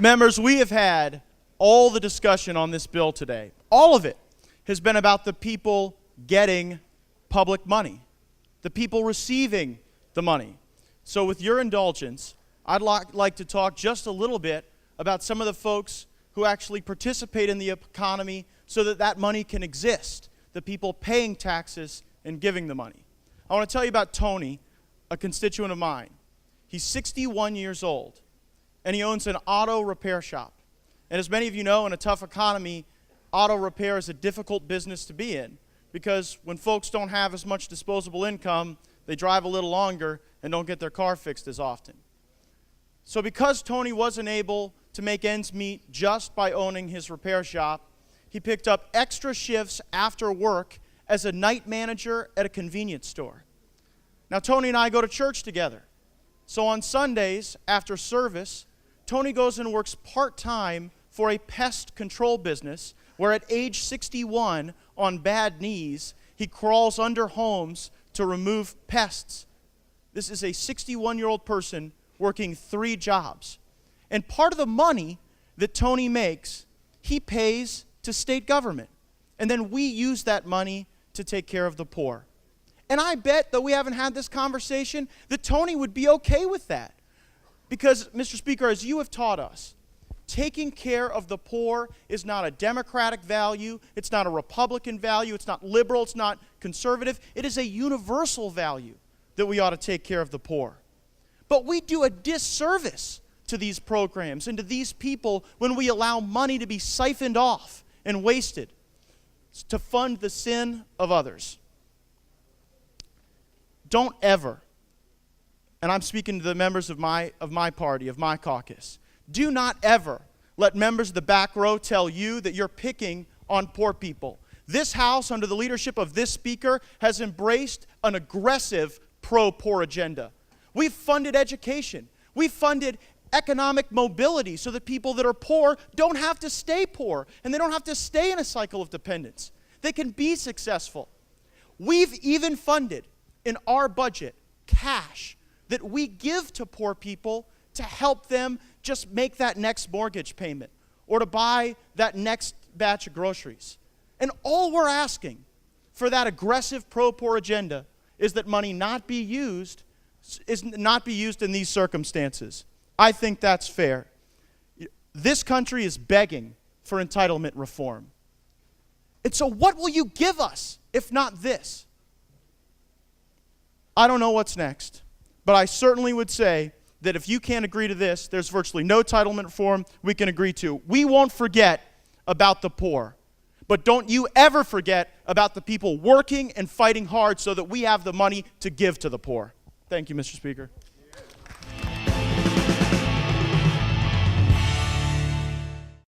Members, we have had all the discussion on this bill today. All of it has been about the people getting public money, the people receiving the money. So with your indulgence, I'd like to talk just a little bit about some of the folks who actually participate in the economy so that that money can exist, the people paying taxes and giving the money. I want to tell you about Tony, a constituent of mine. He's 61 years old, and he owns an auto repair shop. And as many of you know, in a tough economy, auto repair is a difficult business to be in because when folks don't have as much disposable income, they drive a little longer and don't get their car fixed as often. So because Tony wasn't able to make ends meet just by owning his repair shop, he picked up extra shifts after work as a night manager at a convenience store. Now, Tony and I go to church together. So on Sundays, after service, Tony goes and works part-time for a pest control business where at age 61, on bad knees, he crawls under homes to remove pests. This is a 61-year-old person working 3 jobs. And part of the money that Tony makes, he pays to state government. And then we use that money to take care of the poor. And I bet, though we haven't had this conversation, that Tony would be okay with that. Because, Mr. Speaker, as you have taught us, taking care of the poor is not a Democratic value, it's not a Republican value, it's not liberal, it's not conservative. It is a universal value that we ought to take care of the poor. But we do a disservice to these programs and to these people when we allow money to be siphoned off and wasted to fund the sin of others. Don't ever, and I'm speaking to the members of my party, of my caucus, do not ever let members of the back row tell you that you're picking on poor people. This House, under the leadership of this Speaker, has embraced an aggressive pro-poor agenda. We've funded education. We've funded economic mobility so that people that are poor don't have to stay poor and they don't have to stay in a cycle of dependence. They can be successful. We've even funded in our budget cash that we give to poor people to help them just make that next mortgage payment or to buy that next batch of groceries. And all we're asking for that aggressive pro-poor agenda is that money not be used in these circumstances. I think that's fair. This country is begging for entitlement reform. And so what will you give us if not this? I don't know what's next, but I certainly would say that if you can't agree to this, there's virtually no entitlement reform we can agree to. We won't forget about the poor, but don't you ever forget about the people working and fighting hard so that we have the money to give to the poor. Thank you, Mr. Speaker.